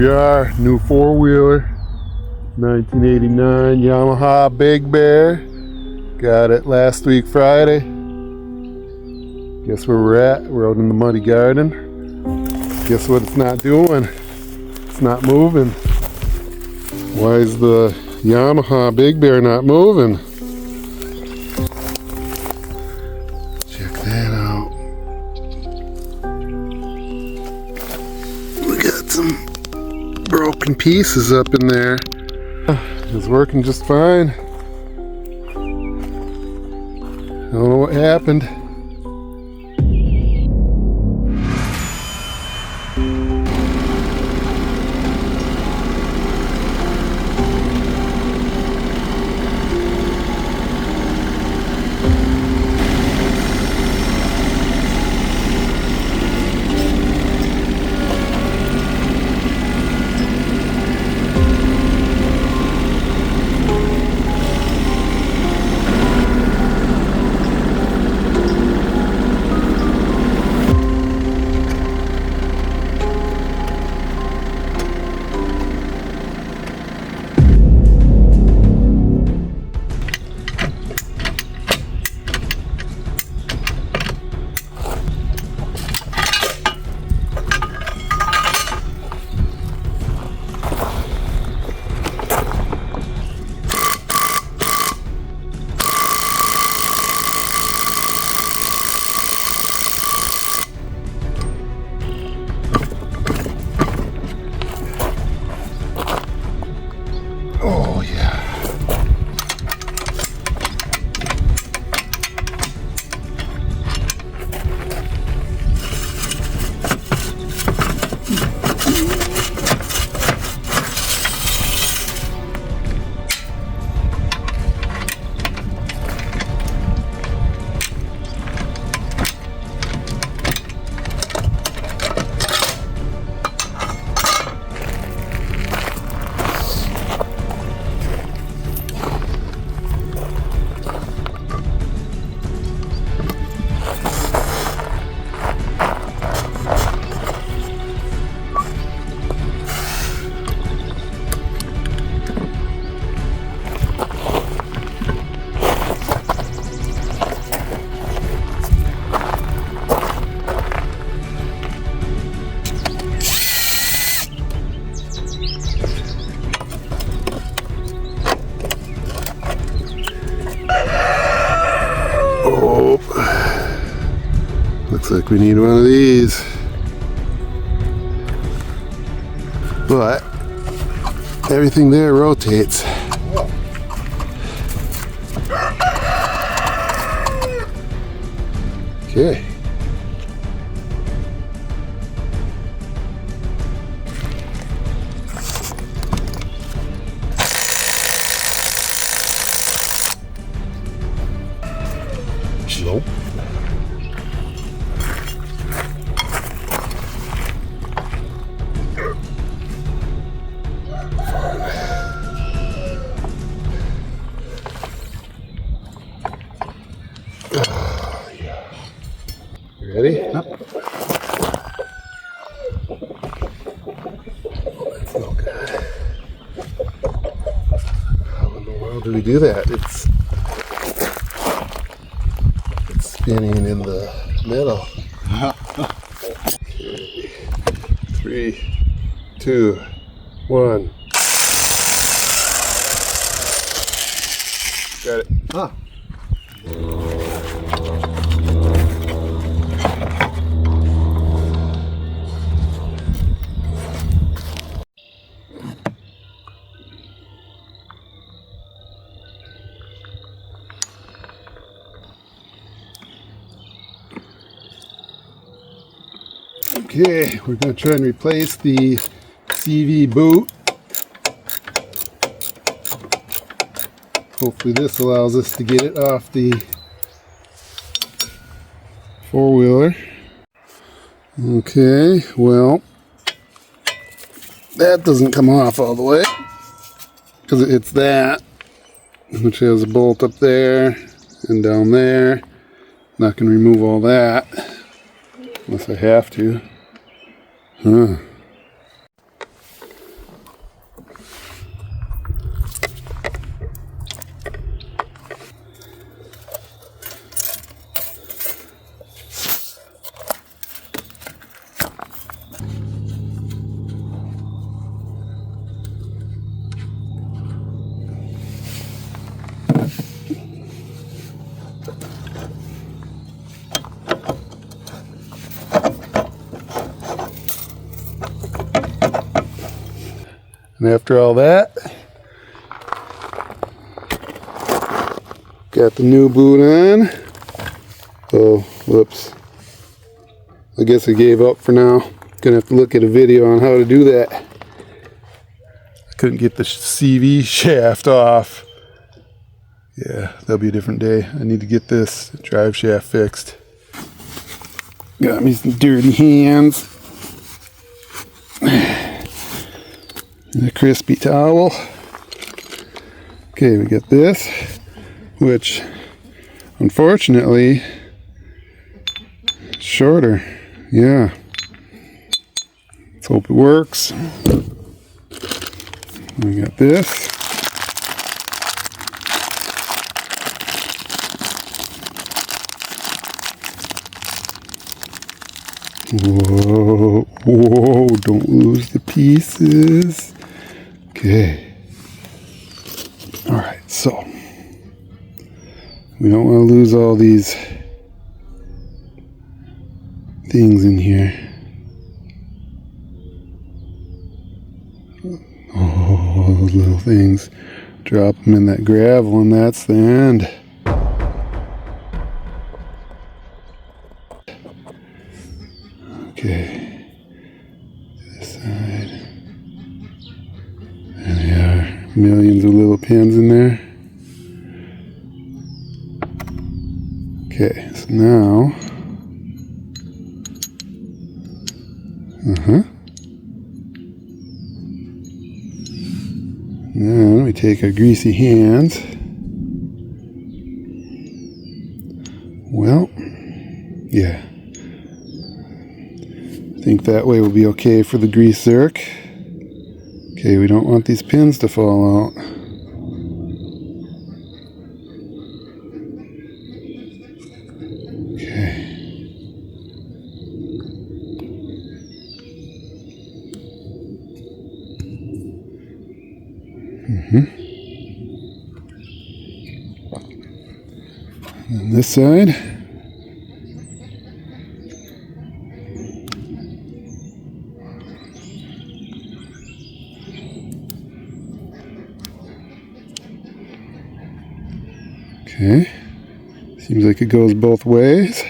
we are, new four-wheeler, 1989 Yamaha Big Bear. Got it last week Friday. Guess where we're at? We're out in the muddy garden. Guess what it's not doing? It's not moving. Why is the Yamaha Big Bear not moving? Check that out. We got some broken pieces up in there. It's working just fine. I don't know what happened. Oh yeah. Oh, looks like we need one of these, but everything there rotates. Okay. Nope. Yeah. You ready? Yep. That's no good. How in the world do we do that? It's spinning in the middle. Okay. 3, 2, 1. Got it. Ah. Okay, we're going to try and replace the CV boot. Hopefully this allows us to get it off the four-wheeler. Okay, well, that doesn't come off all the way because it's that, which has a bolt up there and down there. Not going to remove all that unless I have to. Huh. And after all that, got the new boot on. Oh, whoops. I guess I gave up for now. Gonna have to look at a video on how to do that. I couldn't get the CV shaft off. Yeah, that'll be a different day. I need to get this drive shaft fixed. Got me some dirty hands. And a crispy towel. Okay, we got this, which unfortunately is shorter. Yeah. Let's hope it works. We got this. Whoa, whoa, don't lose the pieces. Okay. Alright, so we don't want to lose all these things in here. Oh, those little things. Drop them in that gravel and that's the end. Okay, this side. There they are. Millions of little pins in there. Okay, so now. Then we take our greasy hands. Well, yeah. I think that way will be okay for the grease Zerk. Okay, we don't want these pins to fall out. Okay. And this side. Okay, seems like it goes both ways.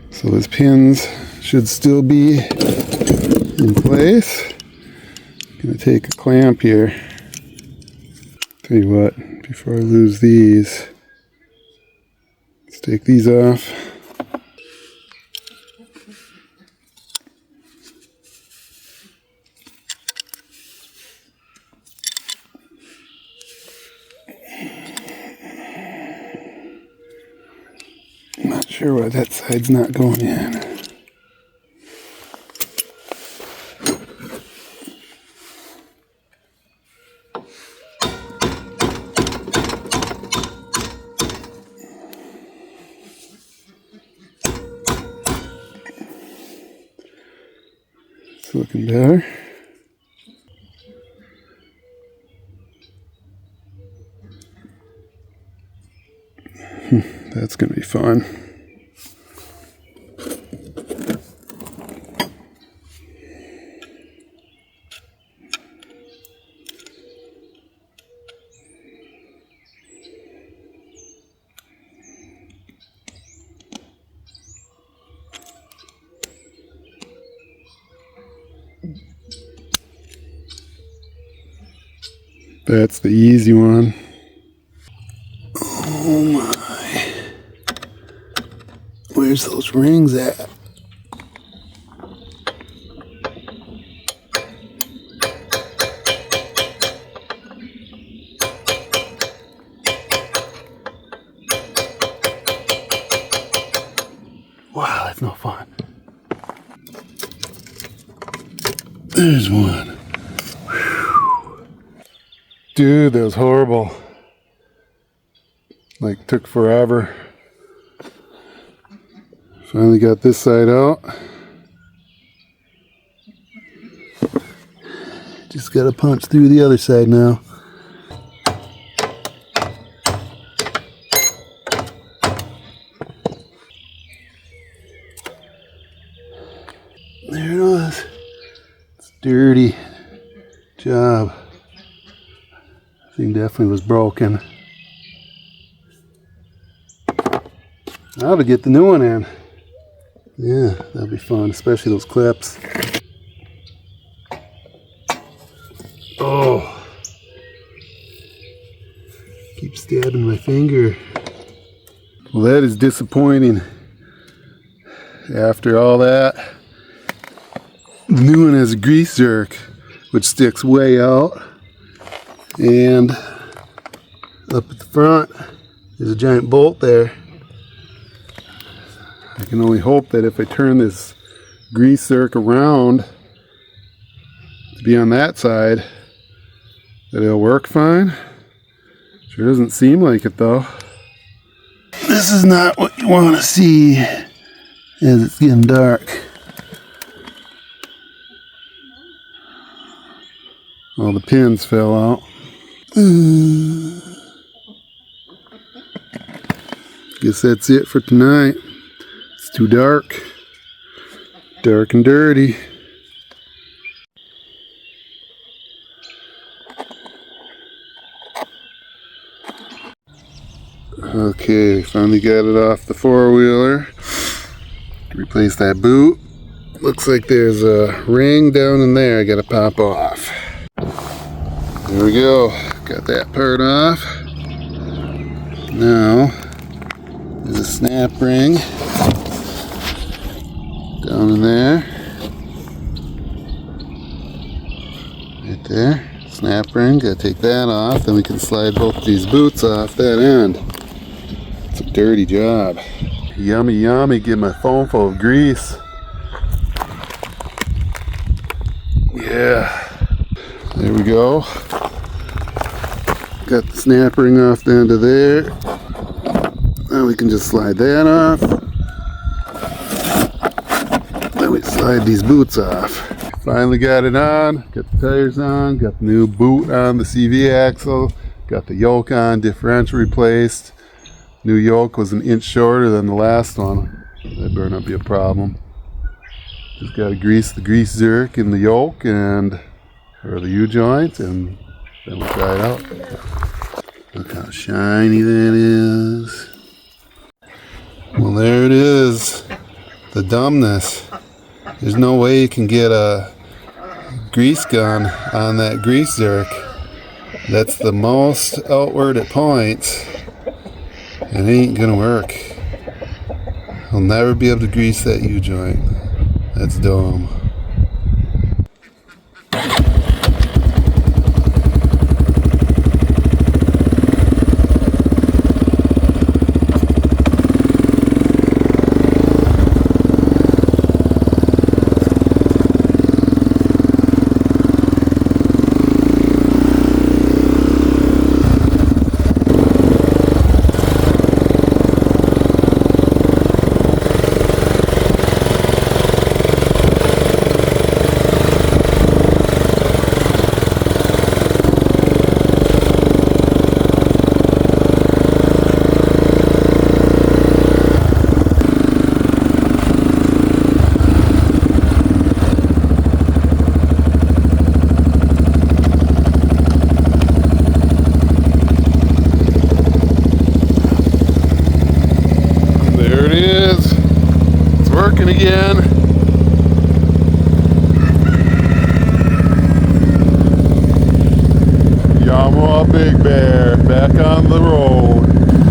So those pins should still be in place. I'm gonna take a clamp here. Tell you what, before I lose these, let's take these off. I'm not sure why that side's not going in. It's looking better. That's going to be fun. That's the easy one. Oh my. Where's those rings at? Wow, that's no fun. There's one. Whew. Dude, that was horrible. Like, took forever. Finally got this side out. Just gotta punch through the other side now. There it was. It's dirty job. Thing definitely was broken. Now to get the new one in. Yeah, that'll be fun, especially those clips. Oh, keep stabbing my finger. Well, that is disappointing. After all that, the new one has a grease zerk, which sticks way out, and up at the front there's a giant bolt there. I can only hope that if I turn this grease zerk around to be on that side, that it'll work fine. Sure doesn't seem like it though. This is not what you want to see as it's getting dark. All the pins fell out. Guess that's it for tonight. It's too dark. Dark and dirty. Okay, finally got it off the four-wheeler. Replace that boot. Looks like there's a ring down in there I gotta pop off. There we go. Got that part off. Now, there's a snap ring down in there. Right there. Snap ring. Gotta take that off. Then we can slide both of these boots off that end. It's a dirty job. Yummy, yummy. Get my phone full of grease. Yeah. There we go. Got the snap ring off the end of there. Now we can just slide that off. Then we slide these boots off. Finally got it on. Got the tires on. Got the new boot on the CV axle. Got the yoke on. Differential replaced. New yoke was an inch shorter than the last one. That better not be a problem. Just got to grease the grease zerk in the yoke or the U-joint, and then we'll try it out. Look how shiny that is. Well, there it is. The dumbness. There's no way you can get a grease gun on that grease zerk. That's the most outward it points. It ain't gonna work. I'll never be able to grease that U-joint. That's dumb. Again. Yamaha Big Bear back on the road.